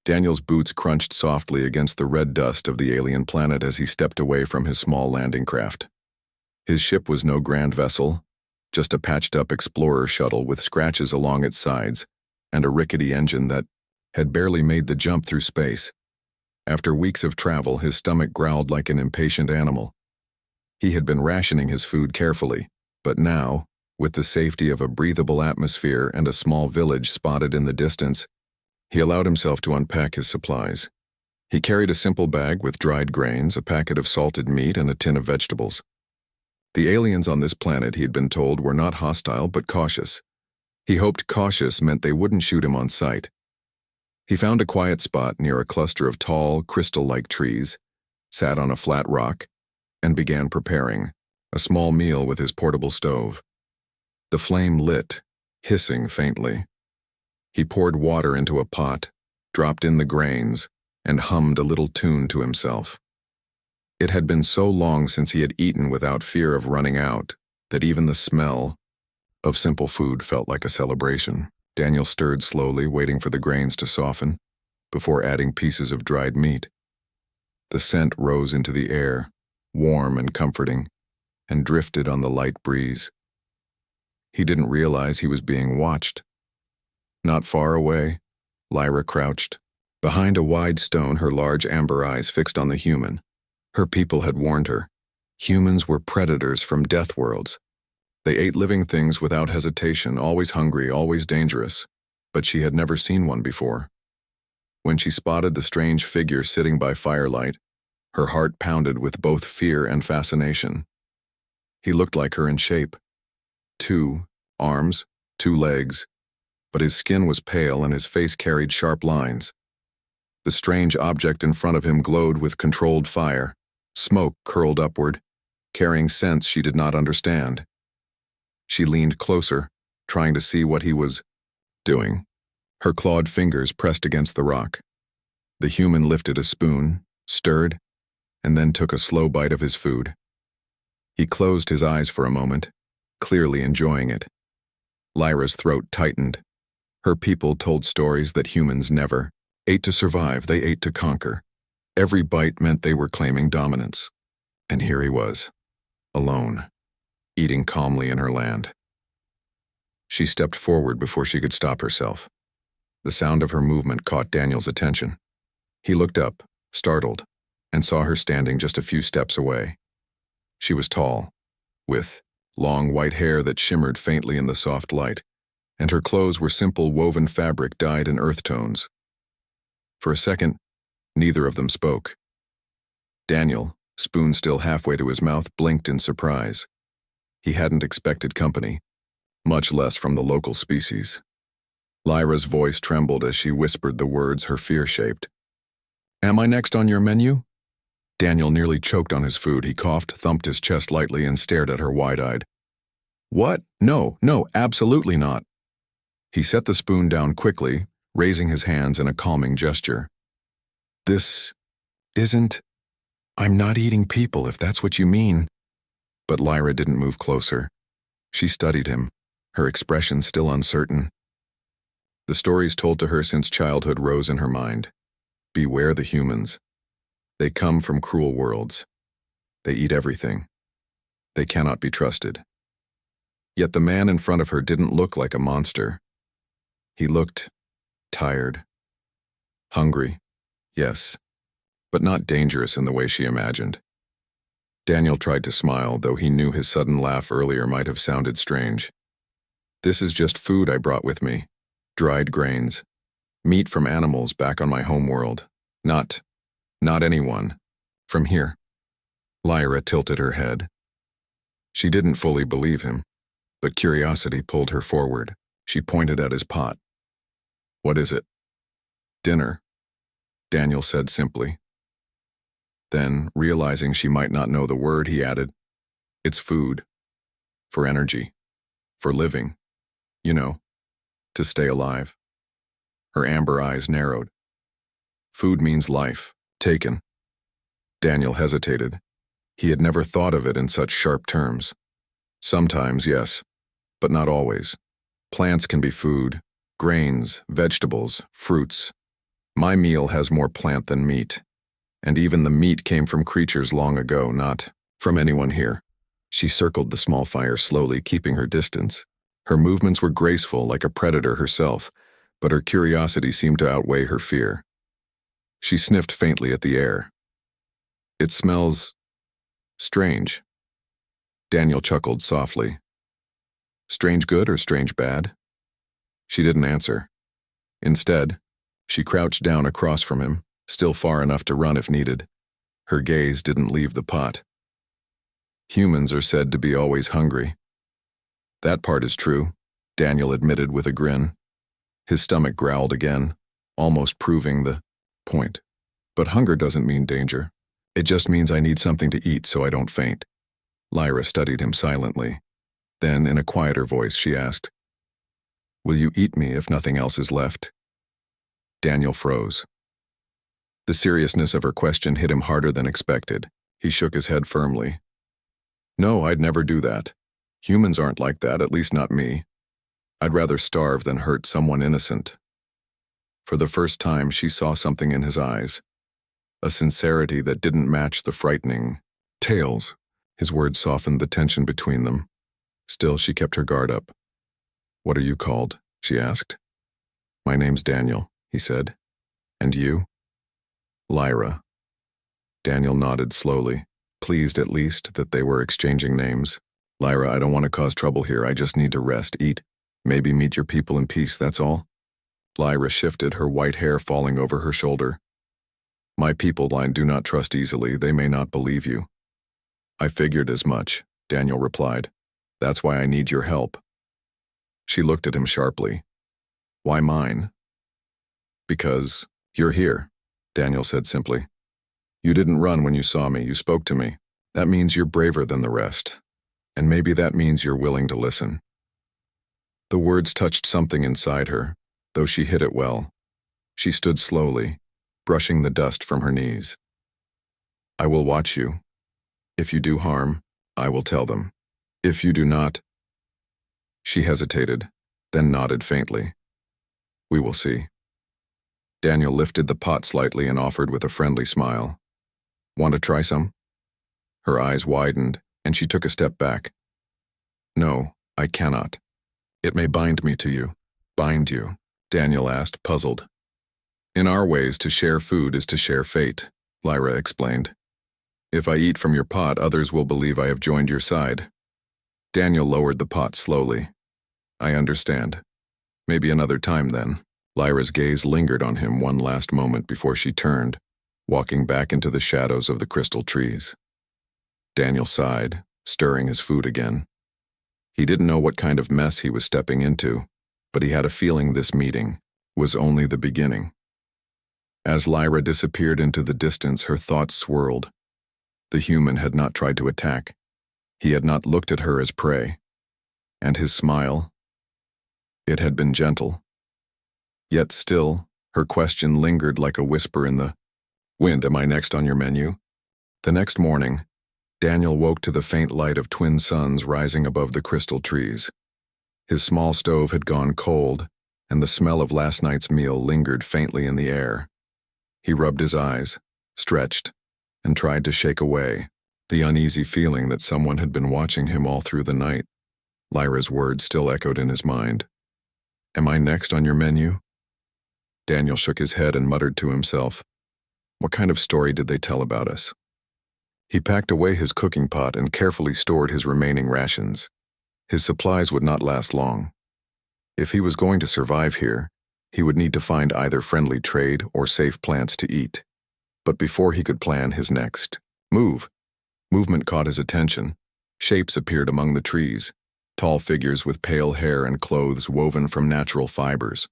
Daniel's boots crunched softly against the red dust of the alien planet as he stepped away from his small landing craft. His ship was no grand vessel, just a patched-up explorer shuttle with scratches along its sides and a rickety engine that had barely made the jump through space. After weeks of travel, his stomach growled like an impatient animal. He had been rationing his food carefully, but now, with the safety of a breathable atmosphere and a small village spotted in the distance, he allowed himself to unpack his supplies. He carried a simple bag with dried grains, a packet of salted meat, and a tin of vegetables. The aliens on this planet, he had been told, were not hostile but cautious. He hoped cautious meant they wouldn't shoot him on sight. He found a quiet spot near a cluster of tall, crystal-like trees, sat on a flat rock, and began preparing a small meal with his portable stove. The flame lit, hissing faintly. He poured water into a pot, dropped in the grains, and hummed a little tune to himself. It had been so long since he had eaten without fear of running out that even the smell of simple food felt like a celebration. Daniel stirred slowly, waiting for the grains to soften, before adding pieces of dried meat. The scent rose into the air, warm and comforting, and drifted on the light breeze. He didn't realize he was being watched. Not far away, Lyra crouched. Behind a wide stone, her large amber eyes fixed on the human. Her people had warned her. Humans were predators from death worlds. They ate living things without hesitation, always hungry, always dangerous. But she had never seen one before. When she spotted the strange figure sitting by firelight, her heart pounded with both fear and fascination. He looked like her in shape. 2 arms, 2 legs, but his skin was pale and his face carried sharp lines. The strange object in front of him glowed with controlled fire. Smoke curled upward, carrying scents she did not understand. She leaned closer, trying to see what he was doing. Her clawed fingers pressed against the rock. The human lifted a spoon, stirred, and then took a slow bite of his food. He closed his eyes for a moment, clearly enjoying it. Lyra's throat tightened. Her people told stories that humans never ate to survive, they ate to conquer. Every bite meant they were claiming dominance. And here he was, alone, eating calmly in her land. She stepped forward before she could stop herself. The sound of her movement caught Daniel's attention. He looked up, startled, and saw her standing just a few steps away. She was tall, with long white hair that shimmered faintly in the soft light, and her clothes were simple woven fabric dyed in earth tones. For a second, neither of them spoke. Daniel, spoon still halfway to his mouth, blinked in surprise. He hadn't expected company, much less from the local species. Lyra's voice trembled as she whispered the words her fear shaped. "Am I next on your menu?" Daniel nearly choked on his food. He coughed, thumped his chest lightly, and stared at her wide-eyed. "What? No, absolutely not." He set the spoon down quickly, raising his hands in a calming gesture. "This isn't... I'm not eating people, if that's what you mean." But Lyra didn't move closer. She studied him, her expression still uncertain. The stories told to her since childhood rose in her mind. Beware the humans. They come from cruel worlds. They eat everything. They cannot be trusted. Yet the man in front of her didn't look like a monster. He looked tired. Hungry, yes, but not dangerous in the way she imagined. Daniel tried to smile, though he knew his sudden laugh earlier might have sounded strange. "This is just food I brought with me. Dried grains. Meat from animals back on my home world. Not anyone. From here." Lyra tilted her head. She didn't fully believe him, but curiosity pulled her forward. She pointed at his pot. "What is it?" "Dinner," Daniel said simply. Then, realizing she might not know the word, he added, "It's food. For energy. For living. You know, to stay alive." Her amber eyes narrowed. "Food means life. Taken." Daniel hesitated. He had never thought of it in such sharp terms. Sometimes, yes, but not always. Plants can be food. Grains, vegetables, fruits. My meal has more plant than meat. And even the meat came from creatures long ago, not from anyone here. She circled the small fire slowly, keeping her distance. Her movements were graceful, like a predator herself, but her curiosity seemed to outweigh her fear. She sniffed faintly at the air. It smells strange. Daniel chuckled softly. Strange good or strange bad? She didn't answer. Instead, she crouched down across from him, still far enough to run if needed. Her gaze didn't leave the pot. Humans are said to be always hungry. That part is true, Daniel admitted with a grin. His stomach growled again, almost proving the point. But hunger doesn't mean danger. It just means I need something to eat so I don't faint. Lyra studied him silently. Then, in a quieter voice, she asked, "Will you eat me if nothing else is left?" Daniel froze. The seriousness of her question hit him harder than expected. He shook his head firmly. "No, I'd never do that. Humans aren't like that, at least not me. I'd rather starve than hurt someone innocent." For the first time, she saw something in his eyes. A sincerity that didn't match the frightening tales. His words softened the tension between them. Still, she kept her guard up. "What are you called?" she asked. "My name's Daniel," he said. "And you?" "Lyra." Daniel nodded slowly, pleased at least that they were exchanging names. "Lyra, I don't want to cause trouble here. I just need to rest, eat, maybe meet your people in peace, that's all." Lyra shifted, her white hair falling over her shoulder. "My people do not trust easily. They may not believe you." "I figured as much," Daniel replied. "That's why I need your help." She looked at him sharply. "Why mine?" "Because you're here," Daniel said simply. "You didn't run when you saw me. You spoke to me. That means you're braver than the rest. And maybe that means you're willing to listen." The words touched something inside her, though she hid it well. She stood slowly, brushing the dust from her knees. "I will watch you. If you do harm, I will tell them. If you do not—" She hesitated, then nodded faintly. "We will see." Daniel lifted the pot slightly and offered with a friendly smile. "Want to try some?" Her eyes widened, and she took a step back. "No, I cannot. It may bind me to you." "Bind you?" Daniel asked, puzzled. "In our ways, to share food is to share fate," Lyra explained. "If I eat from your pot, others will believe I have joined your side." Daniel lowered the pot slowly. "I understand. Maybe another time then." Lyra's gaze lingered on him one last moment before she turned, walking back into the shadows of the crystal trees. Daniel sighed, stirring his food again. He didn't know what kind of mess he was stepping into, but he had a feeling this meeting was only the beginning. As Lyra disappeared into the distance, her thoughts swirled. The human had not tried to attack. He had not looked at her as prey. And his smile, it had been gentle. Yet still, her question lingered like a whisper in the wind. "Am I next on your menu?" The next morning, Daniel woke to the faint light of twin suns rising above the crystal trees. His small stove had gone cold, and the smell of last night's meal lingered faintly in the air. He rubbed his eyes, stretched, and tried to shake away the uneasy feeling that someone had been watching him all through the night. Lyra's words still echoed in his mind. "Am I next on your menu?" Daniel shook his head and muttered to himself, "What kind of story did they tell about us?" He packed away his cooking pot and carefully stored his remaining rations. His supplies would not last long. If he was going to survive here, he would need to find either friendly trade or safe plants to eat. But before he could plan his next movement caught his attention. Shapes appeared among the trees, tall figures with pale hair and clothes woven from natural fibers.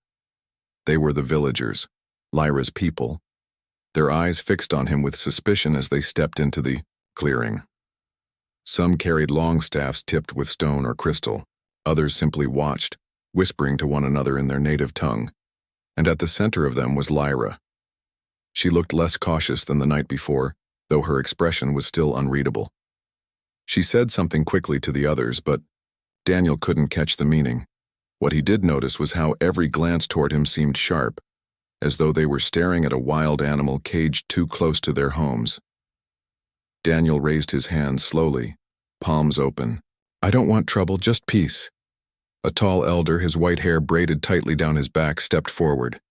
They were the villagers, Lyra's people, their eyes fixed on him with suspicion as they stepped into the clearing. Some carried long staffs tipped with stone or crystal. Others simply watched, whispering to one another in their native tongue. And at the center of them was Lyra. She looked less cautious than the night before, though her expression was still unreadable. She said something quickly to the others, but Daniel couldn't catch the meaning. What he did notice was how every glance toward him seemed sharp, as though they were staring at a wild animal caged too close to their homes. Daniel raised his hands slowly, palms open. "I don't want trouble, just peace." A tall elder, his white hair braided tightly down his back, stepped forward.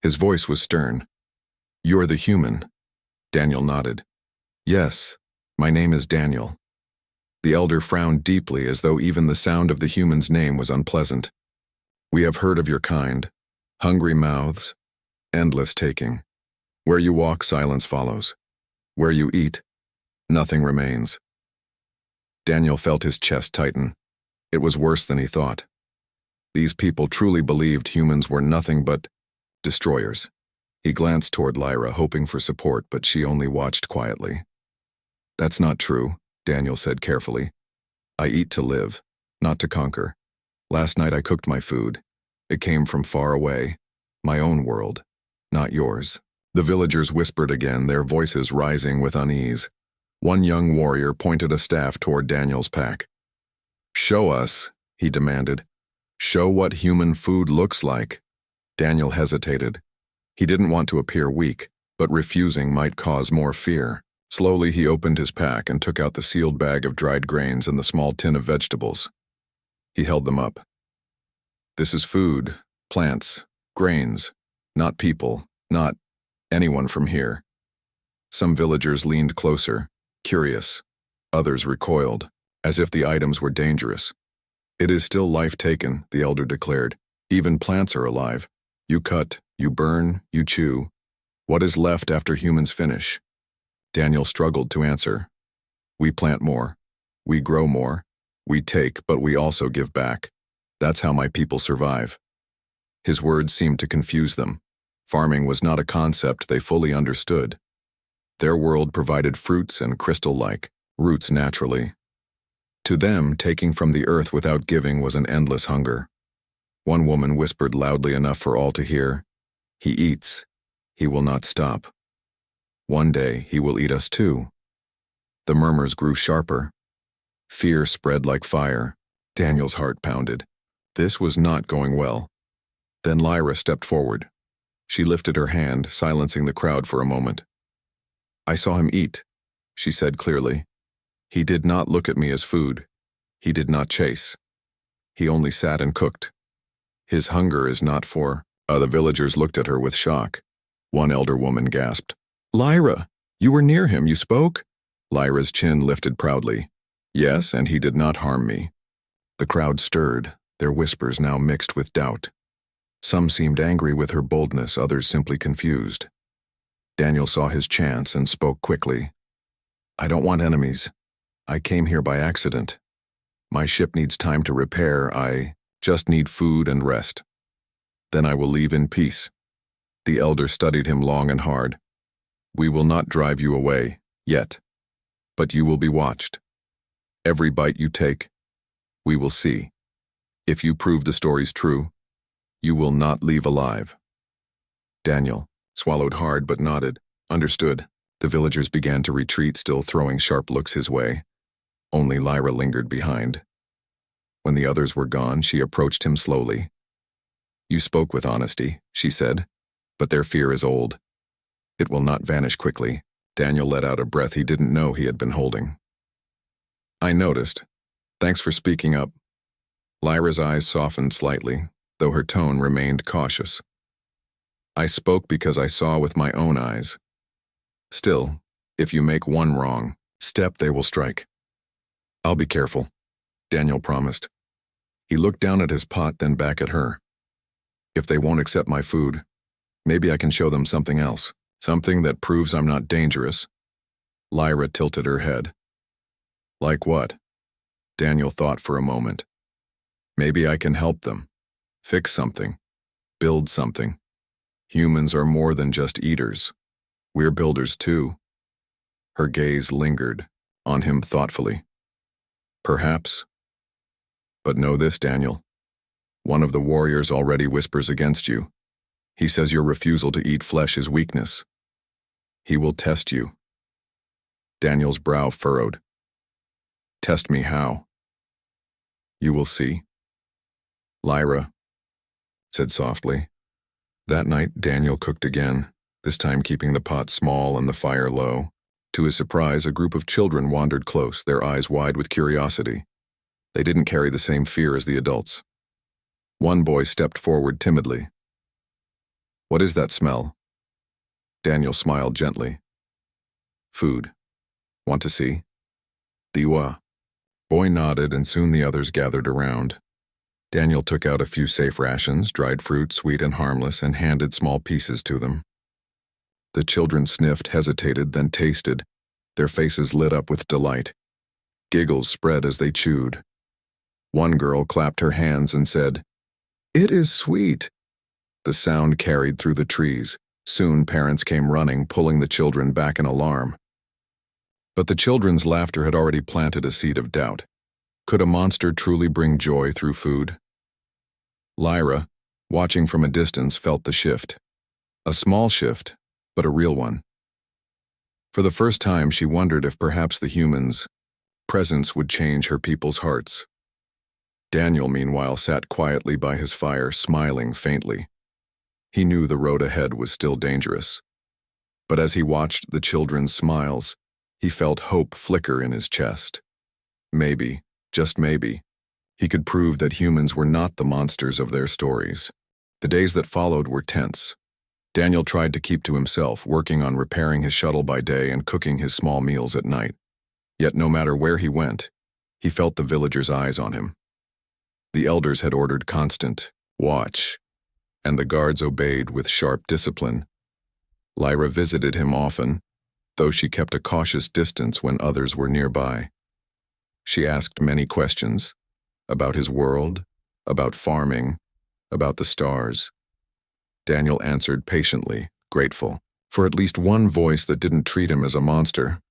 His voice was stern. "You're the human." Daniel nodded. "Yes, my name is Daniel." The elder frowned deeply, as though even the sound of the human's name was unpleasant. "We have heard of your kind. Hungry mouths, endless taking. Where you walk, silence follows. Where you eat, nothing remains." Daniel felt his chest tighten. It was worse than he thought. These people truly believed humans were nothing but destroyers. He glanced toward Lyra, hoping for support, but she only watched quietly. "That's not true," Daniel said carefully. "I eat to live, not to conquer. Last night I cooked my food. It came from far away. My own world, not yours." The villagers whispered again, their voices rising with unease. One young warrior pointed a staff toward Daniel's pack. "Show us," he demanded. "Show what human food looks like." Daniel hesitated. He didn't want to appear weak, but refusing might cause more fear. Slowly he opened his pack and took out the sealed bag of dried grains and the small tin of vegetables. He held them up. "This is food, plants, grains, not people, not anyone from here." Some villagers leaned closer, curious. Others recoiled, as if the items were dangerous. "It is still life taken," the elder declared. "Even plants are alive. You cut, you burn, you chew. What is left after humans finish?" Daniel struggled to answer. "We plant more. We grow more. We take, but we also give back. That's how my people survive." His words seemed to confuse them. Farming was not a concept they fully understood. Their world provided fruits and crystal-like roots naturally. To them, taking from the earth without giving was an endless hunger. One woman whispered loudly enough for all to hear, "He eats. He will not stop. One day he will eat us too." The murmurs grew sharper. Fear spread like fire. Daniel's heart pounded. This was not going well. Then Lyra stepped forward. She lifted her hand, silencing the crowd for a moment. "I saw him eat," she said clearly. "He did not look at me as food. He did not chase. He only sat and cooked. His hunger is not for—" The villagers looked at her with shock. One elder woman gasped, "Lyra, you were near him, you spoke?" Lyra's chin lifted proudly. "Yes, and he did not harm me." The crowd stirred, their whispers now mixed with doubt. Some seemed angry with her boldness, others simply confused. Daniel saw his chance and spoke quickly. "I don't want enemies. I came here by accident. My ship needs time to repair. I just need food and rest. Then I will leave in peace." The elder studied him long and hard. "We will not drive you away, yet. But you will be watched. Every bite you take, we will see. If you prove the stories true, you will not leave alive." Daniel swallowed hard but nodded. "Understood." The villagers began to retreat, still throwing sharp looks his way. Only Lyra lingered behind. When the others were gone, she approached him slowly. "You spoke with honesty," she said, "but their fear is old. It will not vanish quickly." Daniel let out a breath he didn't know he had been holding. "I noticed. Thanks for speaking up." Lyra's eyes softened slightly, though her tone remained cautious. "I spoke because I saw with my own eyes. Still, if you make one wrong step, they will strike." "I'll be careful," Daniel promised. He looked down at his pot, then back at her. "If they won't accept my food, maybe I can show them something else, something that proves I'm not dangerous." Lyra tilted her head. "Like what?" Daniel thought for a moment. "Maybe I can help them. Fix something. Build something. Humans are more than just eaters. We're builders too." Her gaze lingered on him thoughtfully. "Perhaps. But know this, Daniel. One of the warriors already whispers against you. He says your refusal to eat flesh is weakness. He will test you." Daniel's brow furrowed. "Test me how?" "You will see." Lyra said softly, That night, Daniel cooked again, this time keeping the pot small and the fire low. To his surprise, a group of children wandered close, their eyes wide with curiosity. They didn't carry the same fear as the adults. One boy stepped forward timidly. "What is that smell?" Daniel smiled gently. "Food. Want to see?" "Diwa." Boy nodded, and soon the others gathered around. Daniel took out a few safe rations, dried fruit, sweet and harmless, and handed small pieces to them. The children sniffed, hesitated, then tasted. Their faces lit up with delight. Giggles spread as they chewed. One girl clapped her hands and said, "It is sweet." The sound carried through the trees. Soon parents came running, pulling the children back in alarm. But the children's laughter had already planted a seed of doubt. Could a monster truly bring joy through food? Lyra, watching from a distance, felt the shift. A small shift, but a real one. For the first time, she wondered if perhaps the humans' presence would change her people's hearts. Daniel, meanwhile, sat quietly by his fire, smiling faintly. He knew the road ahead was still dangerous. But as he watched the children's smiles, he felt hope flicker in his chest. Maybe, just maybe, he could prove that humans were not the monsters of their stories. The days that followed were tense. Daniel tried to keep to himself, working on repairing his shuttle by day and cooking his small meals at night. Yet no matter where he went, he felt the villagers' eyes on him. The elders had ordered constant watch, and the guards obeyed with sharp discipline. Lyra visited him often, though she kept a cautious distance when others were nearby. She asked many questions about his world, about farming, about the stars. Daniel answered patiently, grateful for at least one voice that didn't treat him as a monster.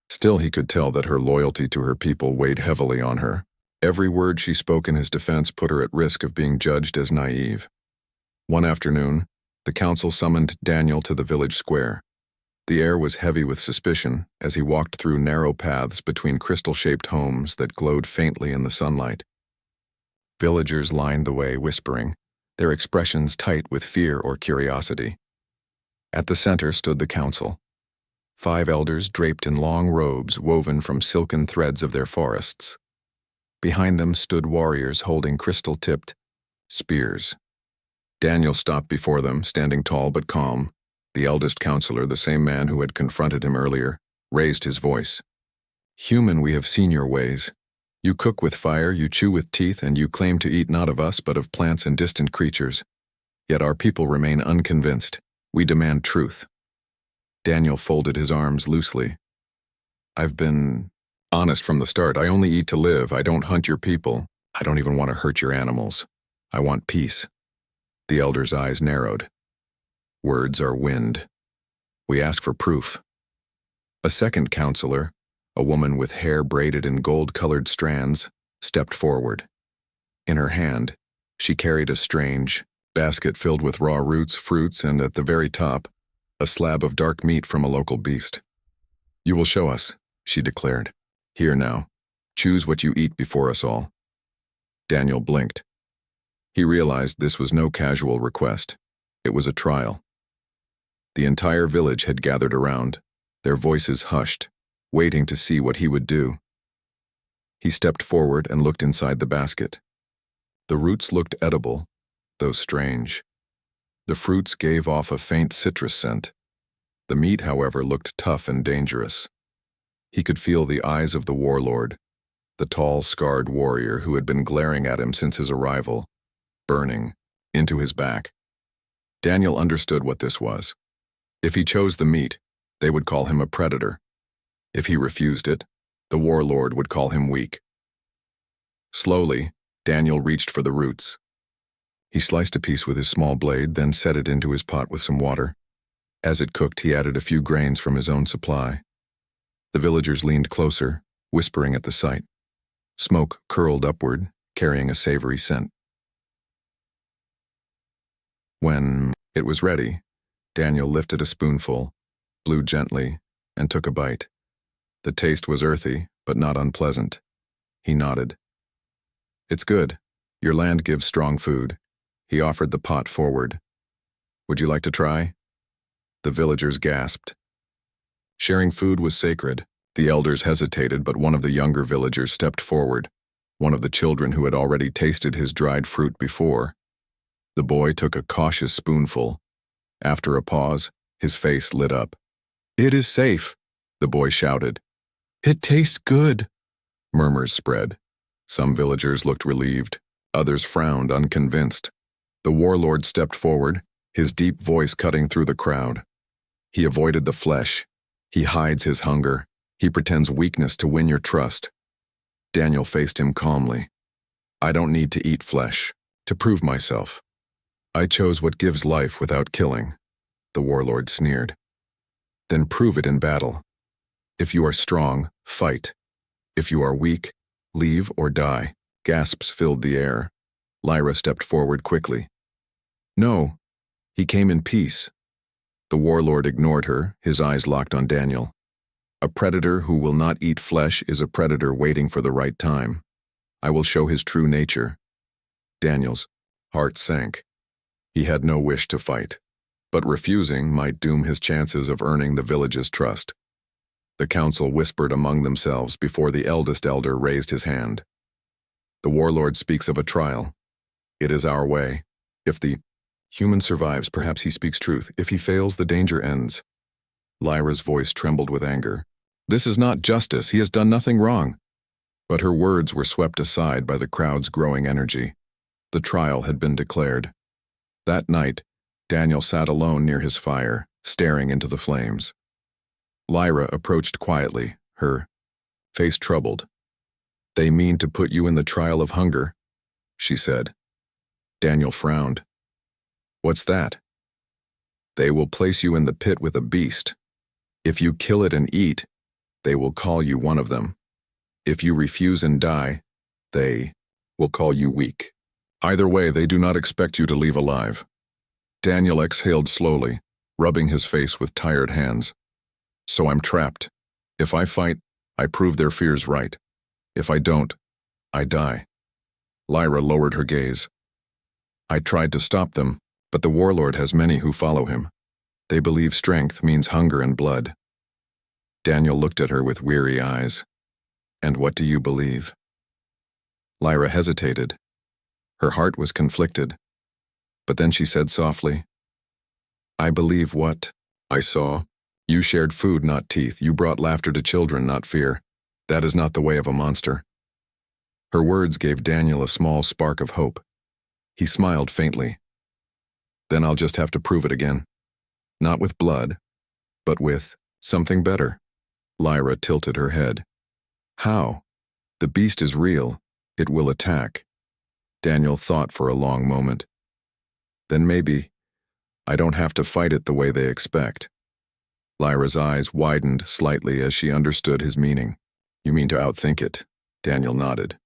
Still, he could tell that her loyalty to her people weighed heavily on her. Every word she spoke in his defense put her at risk of being judged as naive. One afternoon, the council summoned Daniel to the village square. The air was heavy with suspicion as he walked through narrow paths between crystal-shaped homes that glowed faintly in the sunlight. Villagers lined the way, whispering, their expressions tight with fear or curiosity. At the center stood the council. 5 elders draped in long robes woven from silken threads of their forests. Behind them stood warriors holding crystal-tipped spears. Daniel stopped before them, standing tall but calm. The eldest counselor, the same man who had confronted him earlier, raised his voice. "Human, we have seen your ways. You cook with fire, you chew with teeth, and you claim to eat not of us but of plants and distant creatures. Yet our people remain unconvinced. We demand truth." Daniel folded his arms loosely. "I've been honest from the start. I only eat to live. I don't hunt your people. I don't even want to hurt your animals. I want peace." The elder's eyes narrowed. "Words are wind. We ask for proof." A second counselor, a woman with hair braided in gold-colored strands, stepped forward. In her hand, she carried a strange basket filled with raw roots, fruits, and at the very top, a slab of dark meat from a local beast. "You will show us," she declared. "Here now. Choose what you eat before us all." Daniel blinked. He realized this was no casual request. It was a trial. The entire village had gathered around, their voices hushed, waiting to see what he would do. He stepped forward and looked inside the basket. The roots looked edible, though strange. The fruits gave off a faint citrus scent. The meat, however, looked tough and dangerous. He could feel the eyes of the warlord, the tall, scarred warrior who had been glaring at him since his arrival, burning into his back. Daniel understood what this was. If he chose the meat, they would call him a predator. If he refused it, the warlord would call him weak. Slowly, Daniel reached for the roots. He sliced a piece with his small blade, then set it into his pot with some water. As it cooked, he added a few grains from his own supply. The villagers leaned closer, whispering at the sight. Smoke curled upward, carrying a savory scent. When it was ready, Daniel lifted a spoonful, blew gently, and took a bite. The taste was earthy, but not unpleasant. He nodded. "It's good. Your land gives strong food." He offered the pot forward. Would you like to try? The villagers gasped. Sharing food was sacred. The elders hesitated, but one of the younger villagers stepped forward, one of the children who had already tasted his dried fruit before. The boy took a cautious spoonful. After a pause, his face lit up. "It is safe," the boy shouted. "It tastes good." Murmurs spread. Some villagers looked relieved. Others frowned, unconvinced. The warlord stepped forward, his deep voice cutting through the crowd. He avoided the flesh. He hides his hunger. He pretends weakness to win your trust. Daniel faced him calmly. "I don't need to eat flesh to prove myself. I chose what gives life without killing," the warlord sneered. "Then prove it in battle. If you are strong, fight. If you are weak, leave or die." Gasps filled the air. Lyra stepped forward quickly. "No, he came in peace." The warlord ignored her, his eyes locked on Daniel. "A predator who will not eat flesh is a predator waiting for the right time. I will show his true nature." Daniel's heart sank. He had no wish to fight, but refusing might doom his chances of earning the village's trust. The council whispered among themselves before the eldest elder raised his hand. "The warlord speaks of a trial. It is our way. If the human survives, perhaps he speaks truth. If he fails, the danger ends." Lyra's voice trembled with anger. "This is not justice. He has done nothing wrong." But her words were swept aside by the crowd's growing energy. The trial had been declared. That night, Daniel sat alone near his fire, staring into the flames. Lyra approached quietly, her face troubled. "They mean to put you in the trial of hunger," she said. Daniel frowned. "What's that?" "They will place you in the pit with a beast. If you kill it and eat, they will call you one of them. If you refuse and die, they will call you weak. Either way, they do not expect you to leave alive." Daniel exhaled slowly, rubbing his face with tired hands. "So I'm trapped. If I fight, I prove their fears right. If I don't, I die." Lyra lowered her gaze. "I tried to stop them, but the warlord has many who follow him. They believe strength means hunger and blood." Daniel looked at her with weary eyes. "And what do you believe?" Lyra hesitated. Her heart was conflicted. But then she said softly, "I believe what I saw. You shared food, not teeth. You brought laughter to children, not fear. That is not the way of a monster." Her words gave Daniel a small spark of hope. He smiled faintly. "Then I'll just have to prove it again. Not with blood, but with something better." Lyra tilted her head. "How? The beast is real. It will attack." Daniel thought for a long moment. "Then maybe I don't have to fight it the way they expect." Lyra's eyes widened slightly as she understood his meaning. "You mean to outthink it?" Daniel nodded.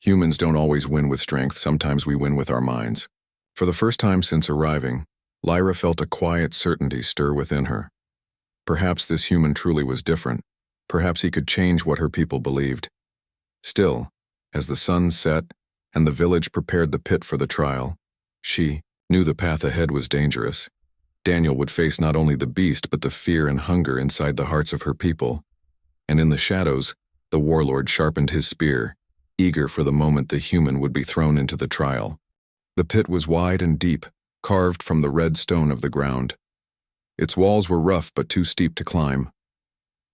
"Humans don't always win with strength. Sometimes we win with our minds." For the first time since arriving, Lyra felt a quiet certainty stir within her. Perhaps this human truly was different. Perhaps he could change what her people believed. Still, as the sun set and the village prepared the pit for the trial, she knew the path ahead was dangerous. Daniel would face not only the beast but the fear and hunger inside the hearts of her people. And in the shadows, the warlord sharpened his spear, eager for the moment the human would be thrown into the trial. The pit was wide and deep, carved from the red stone of the ground. Its walls were rough but too steep to climb.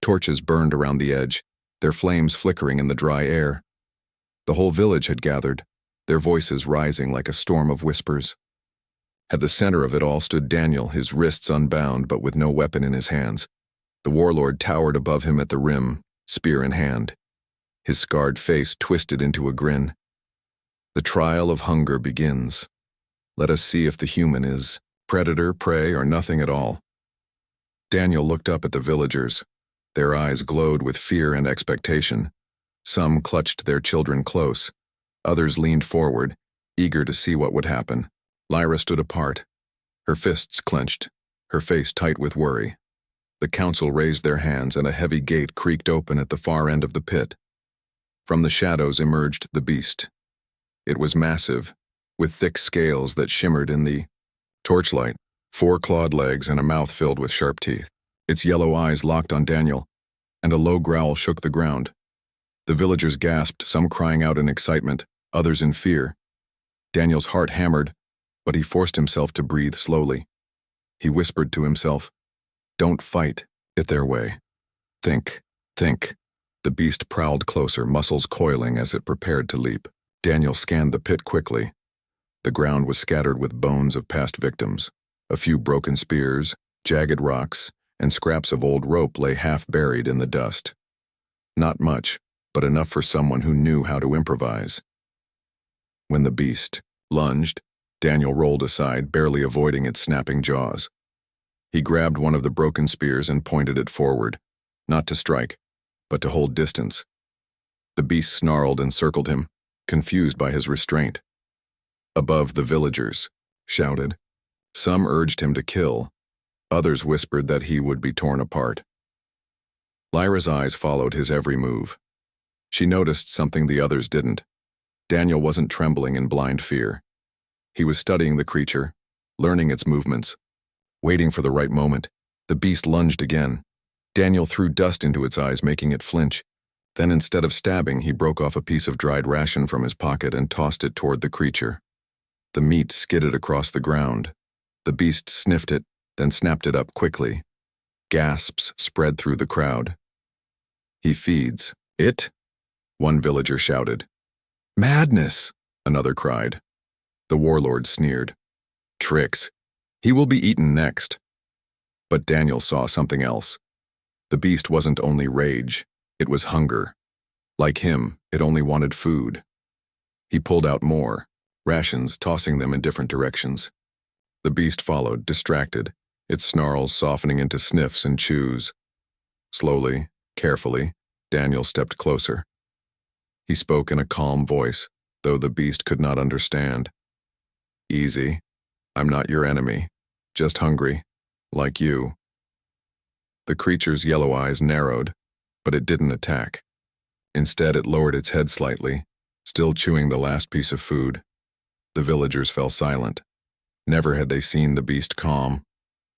Torches burned around the edge, their flames flickering in the dry air. The whole village had gathered, their voices rising like a storm of whispers. At the center of it all stood Daniel, his wrists unbound but with no weapon in his hands. The warlord towered above him at the rim, spear in hand. His scarred face twisted into a grin. "The trial of hunger begins. Let us see if the human is predator, prey, or nothing at all." Daniel looked up at the villagers. Their eyes glowed with fear and expectation. Some clutched their children close. Others leaned forward, eager to see what would happen. Lyra stood apart, her fists clenched, her face tight with worry. The council raised their hands and a heavy gate creaked open at the far end of the pit. From the shadows emerged the beast. It was massive, with thick scales that shimmered in the torchlight. 4 clawed legs and a mouth filled with sharp teeth. Its yellow eyes locked on Daniel, and a low growl shook the ground. The villagers gasped, some crying out in excitement, others in fear. Daniel's heart hammered, but he forced himself to breathe slowly. He whispered to himself, "Don't fight it their way. Think, think." The beast prowled closer, muscles coiling as it prepared to leap. Daniel scanned the pit quickly. The ground was scattered with bones of past victims. A few broken spears, jagged rocks, and scraps of old rope lay half buried in the dust. Not much, but enough for someone who knew how to improvise. When the beast lunged, Daniel rolled aside, barely avoiding its snapping jaws. He grabbed one of the broken spears and pointed it forward, not to strike, but to hold distance. The beast snarled and circled him, confused by his restraint. Above, the villagers shouted. Some urged him to kill. Others whispered that he would be torn apart. Lyra's eyes followed his every move. She noticed something the others didn't. Daniel wasn't trembling in blind fear. He was studying the creature, learning its movements. Waiting for the right moment, the beast lunged again. Daniel threw dust into its eyes, making it flinch. Then, instead of stabbing, he broke off a piece of dried ration from his pocket and tossed it toward the creature. The meat skidded across the ground. The beast sniffed it, then snapped it up quickly. Gasps spread through the crowd. "He feeds it?" one villager shouted. "Madness!" another cried. The warlord sneered. "Tricks. He will be eaten next." But Daniel saw something else. The beast wasn't only rage, it was hunger. Like him, it only wanted food. He pulled out more rations, tossing them in different directions. The beast followed, distracted, its snarls softening into sniffs and chews. Slowly, carefully, Daniel stepped closer. He spoke in a calm voice, though the beast could not understand. "Easy. I'm not your enemy. Just hungry. Like you." The creature's yellow eyes narrowed, but it didn't attack. Instead, it lowered its head slightly, still chewing the last piece of food. The villagers fell silent. Never had they seen the beast calm.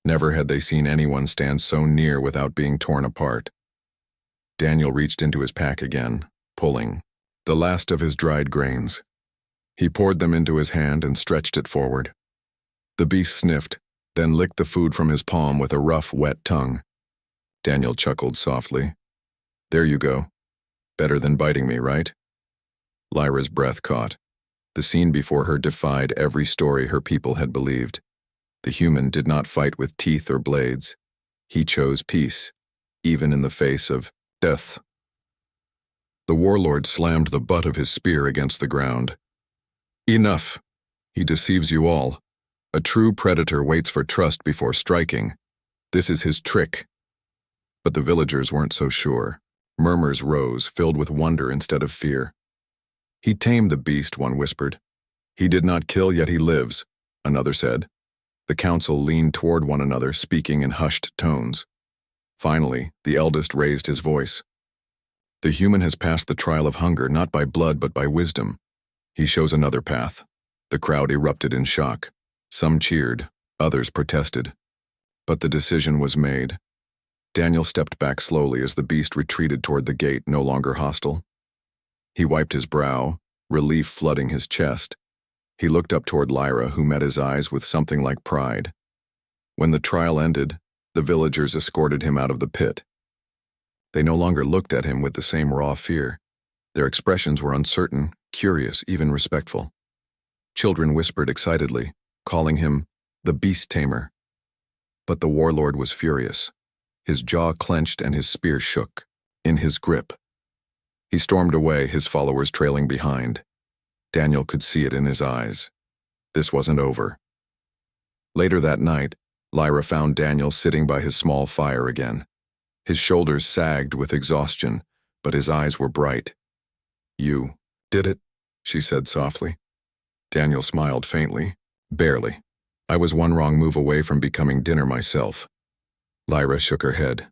Never had they seen anyone stand so near without being torn apart. Daniel reached into his pack again, pulling the last of his dried grains. He poured them into his hand and stretched it forward. The beast sniffed, then licked the food from his palm with a rough, wet tongue. Daniel chuckled softly. "There you go. Better than biting me, right?" Lyra's breath caught. The scene before her defied every story her people had believed. The human did not fight with teeth or blades. He chose peace, even in the face of death. The warlord slammed the butt of his spear against the ground. "Enough. He deceives you all. A true predator waits for trust before striking. This is his trick." But the villagers weren't so sure. Murmurs rose, filled with wonder instead of fear. "He tamed the beast," one whispered. "He did not kill, yet he lives," another said. The council leaned toward one another, speaking in hushed tones. Finally, the eldest raised his voice. "The human has passed the trial of hunger, not by blood but by wisdom. He shows another path." The crowd erupted in shock. Some cheered, others protested. But the decision was made. Daniel stepped back slowly as the beast retreated toward the gate, no longer hostile. He wiped his brow, relief flooding his chest. He looked up toward Lyra, who met his eyes with something like pride. When the trial ended, the villagers escorted him out of the pit. They no longer looked at him with the same raw fear. Their expressions were uncertain, curious, even respectful. Children whispered excitedly, calling him the beast tamer. But the warlord was furious. His jaw clenched and his spear shook in his grip. He stormed away, his followers trailing behind. Daniel could see it in his eyes. This wasn't over. Later that night, Lyra found Daniel sitting by his small fire again. His shoulders sagged with exhaustion, but his eyes were bright. "You did it," she said softly. Daniel smiled faintly. "Barely. I was one wrong move away from becoming dinner myself." Lyra shook her head.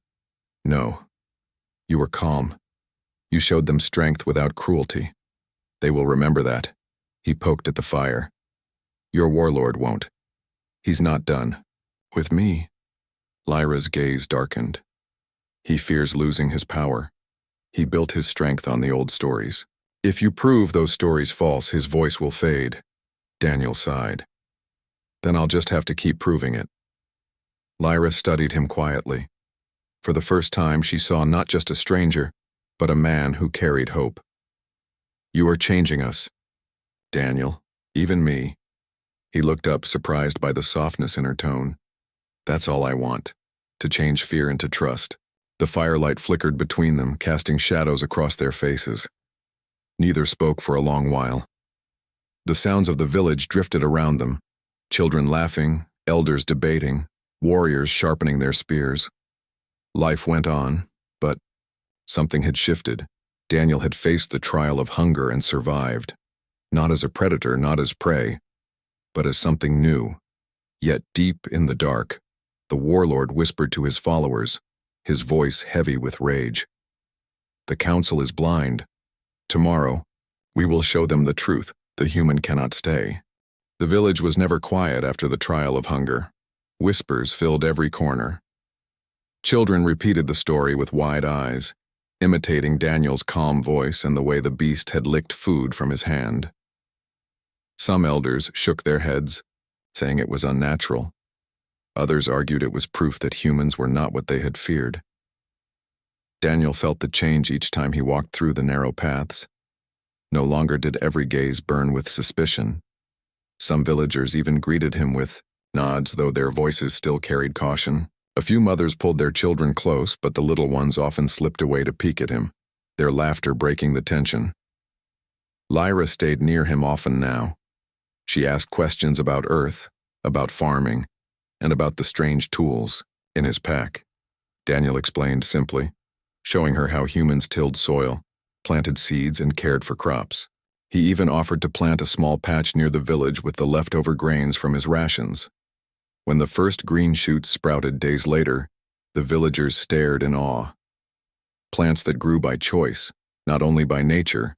"No. You were calm. You showed them strength without cruelty. They will remember that." He poked at the fire. "Your warlord won't. He's not done. With me? Lyra's gaze darkened. He fears losing his power. He built his strength on the old stories. If you prove those stories false, his voice will fade. Daniel sighed. Then I'll just have to keep proving it. Lyra studied him quietly. For the first time, she saw not just a stranger, but a man who carried hope. You are changing us, Daniel, even me. He looked up, surprised by the softness in her tone. That's all I want, to change fear into trust. The firelight flickered between them, casting shadows across their faces. Neither spoke for a long while. The sounds of the village drifted around them, children laughing, elders debating, warriors sharpening their spears. Life went on, but something had shifted. Daniel had faced the trial of hunger and survived, not as a predator, not as prey, but as something new. Yet deep in the dark, the warlord whispered to his followers, his voice heavy with rage. The council is blind. Tomorrow, we will show them the truth. The human cannot stay. The village was never quiet after the trial of hunger. Whispers filled every corner. Children repeated the story with wide eyes, imitating Daniel's calm voice and the way the beast had licked food from his hand. Some elders shook their heads, saying it was unnatural. Others argued it was proof that humans were not what they had feared. Daniel felt the change each time he walked through the narrow paths. No longer did every gaze burn with suspicion. Some villagers even greeted him with nods, though their voices still carried caution. A few mothers pulled their children close, but the little ones often slipped away to peek at him, their laughter breaking the tension. Lyra stayed near him often now. She asked questions about Earth, about farming, and about the strange tools in his pack. Daniel explained simply, showing her how humans tilled soil, planted seeds, and cared for crops. He even offered to plant a small patch near the village with the leftover grains from his rations. When the first green shoots sprouted days later, the villagers stared in awe. Plants that grew by choice, not only by nature,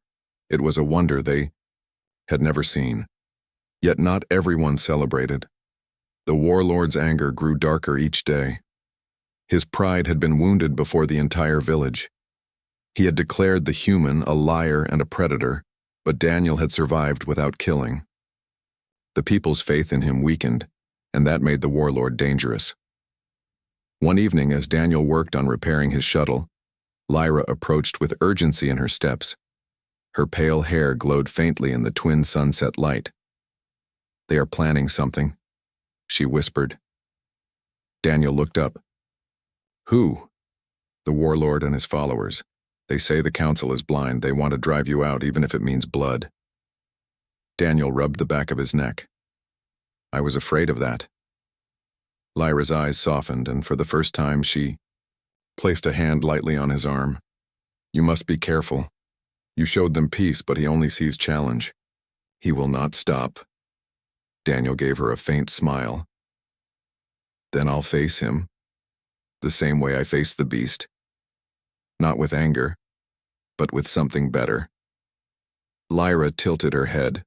it was a wonder they had never seen. Yet not everyone celebrated. The warlord's anger grew darker each day. His pride had been wounded before the entire village. He had declared the human a liar and a predator, but Daniel had survived without killing. The people's faith in him weakened, and that made the warlord dangerous. One evening, as Daniel worked on repairing his shuttle, Lyra approached with urgency in her steps. Her pale hair glowed faintly in the twin sunset light. They are planning something, she whispered. Daniel looked up. Who? The warlord and his followers. They say the council is blind. They want to drive you out, even if it means blood. Daniel rubbed the back of his neck. I was afraid of that. Lyra's eyes softened, and for the first time she placed a hand lightly on his arm. You must be careful. You showed them peace, but he only sees challenge. He will not stop. Daniel gave her a faint smile. Then I'll face him, the same way I faced the beast. Not with anger, but with something better. Lyra tilted her head,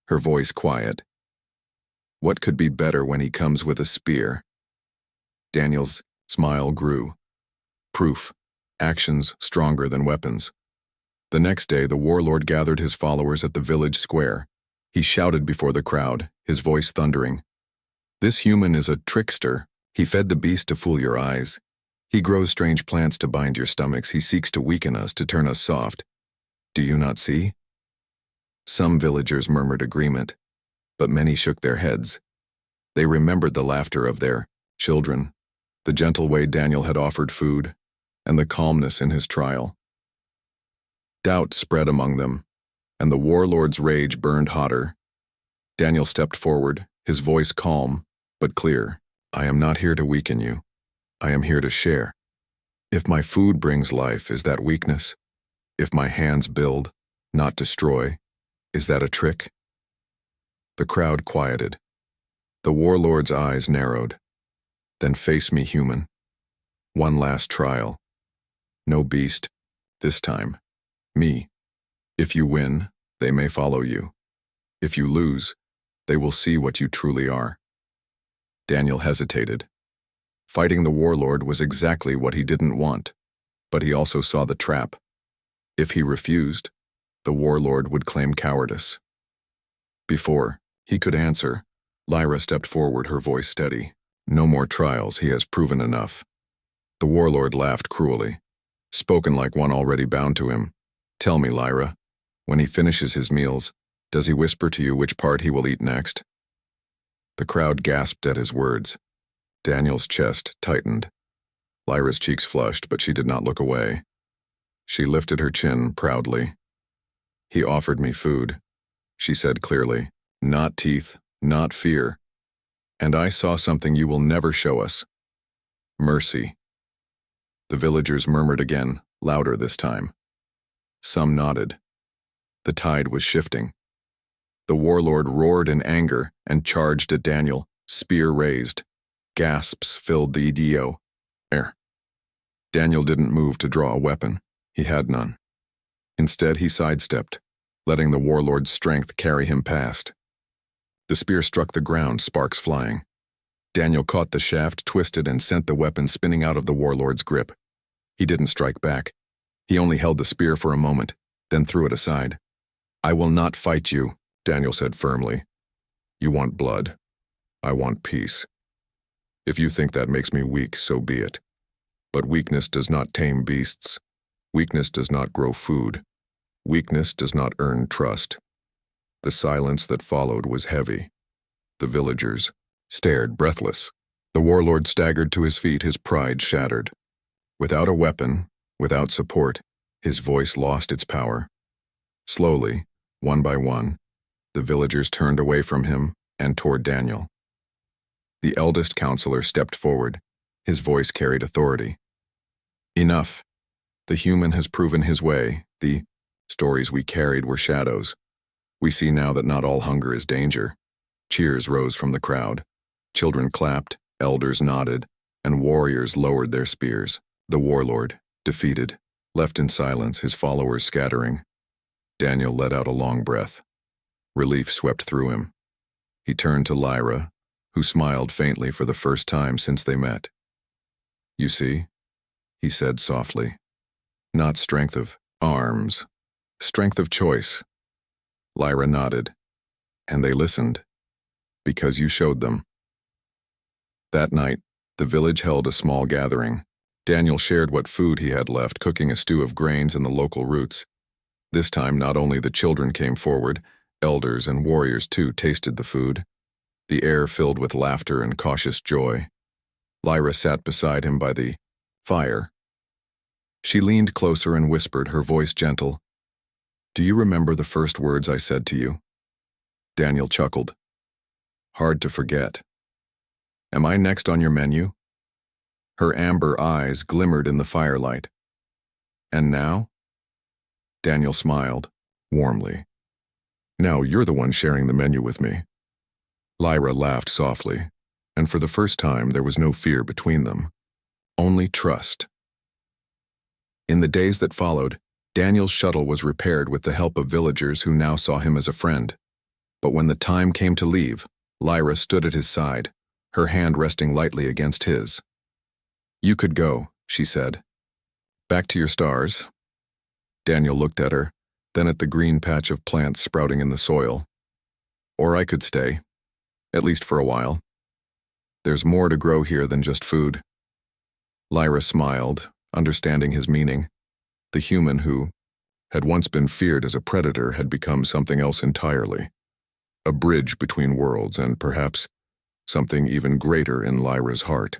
her voice quiet. What could be better when he comes with a spear? Daniel's smile grew. Proof. Actions stronger than weapons. The next day, the warlord gathered his followers at the village square. He shouted before the crowd, his voice thundering. This human is a trickster. He fed the beast to fool your eyes. He grows strange plants to bind your stomachs. He seeks to weaken us, to turn us soft. Do you not see? Some villagers murmured agreement, but many shook their heads. They remembered the laughter of their children, the gentle way Daniel had offered food, and the calmness in his trial. Doubt spread among them, and the warlord's rage burned hotter. Daniel stepped forward, his voice calm, but clear. I am not here to weaken you. I am here to share. If my food brings life, is that weakness? If my hands build, not destroy, is that a trick? The crowd quieted. The warlord's eyes narrowed. Then face me, human. One last trial. No beast, this time. Me. If you win, they may follow you. If you lose, they will see what you truly are. Daniel hesitated, Fighting the warlord was exactly what he didn't want, but he also saw the trap. If he refused, the warlord would claim cowardice. Before he could answer, Lyra stepped forward, her voice steady. No more trials, he has proven enough. The warlord laughed cruelly, spoken like one already bound to him. Tell me, Lyra, when he finishes his meals, does he whisper to you which part he will eat next? The crowd gasped at his words. Daniel's chest tightened. Lyra's cheeks flushed, but she did not look away. She lifted her chin proudly. He offered me food, she said clearly. Not teeth, not fear. And I saw something you will never show us. Mercy. The villagers murmured again, louder this time. Some nodded. The tide was shifting. The warlord roared in anger and charged at Daniel, spear raised. Gasps filled the EDO. Daniel didn't move to draw a weapon. He had none. Instead, he sidestepped, letting the warlord's strength carry him past. The spear struck the ground, sparks flying. Daniel caught the shaft, twisted, and sent the weapon spinning out of the warlord's grip. He didn't strike back. He only held the spear for a moment, then threw it aside. I will not fight you, Daniel said firmly. You want blood. I want peace. If you think that makes me weak, so be it. But weakness does not tame beasts. Weakness does not grow food. Weakness does not earn trust. The silence that followed was heavy. The villagers stared breathless. The warlord staggered to his feet, his pride shattered. Without a weapon, without support, his voice lost its power. Slowly, one by one, the villagers turned away from him and toward Daniel. The eldest counselor stepped forward. His voice carried authority. Enough. The human has proven his way. The stories we carried were shadows. We see now that not all hunger is danger. Cheers rose from the crowd. Children clapped, elders nodded, and warriors lowered their spears. The warlord, defeated, left in silence, his followers scattering. Daniel let out a long breath. Relief swept through him. He turned to Lyra, who smiled faintly for the first time since they met. You see, he said softly, not strength of arms, strength of choice. Lyra nodded, and they listened, because you showed them. That night, the village held a small gathering. Daniel shared what food he had left, cooking a stew of grains and the local roots. This time, not only the children came forward, elders and warriors too tasted the food. The air filled with laughter and cautious joy. Lyra sat beside him by the fire. She leaned closer and whispered, her voice gentle. Do you remember the first words I said to you? Daniel chuckled. Hard to forget. Am I next on your menu? Her amber eyes glimmered in the firelight. And now? Daniel smiled, warmly. Now you're the one sharing the menu with me. Lyra laughed softly, and for the first time there was no fear between them, only trust. In the days that followed, Daniel's shuttle was repaired with the help of villagers who now saw him as a friend. But when the time came to leave, Lyra stood at his side, her hand resting lightly against his. You could go, she said. Back to your stars. Daniel looked at her, then at the green patch of plants sprouting in the soil. Or I could stay, at least for a while. There's more to grow here than just food. Lyra smiled, understanding his meaning. The human who had once been feared as a predator had become something else entirely. A bridge between worlds and perhaps something even greater in Lyra's heart.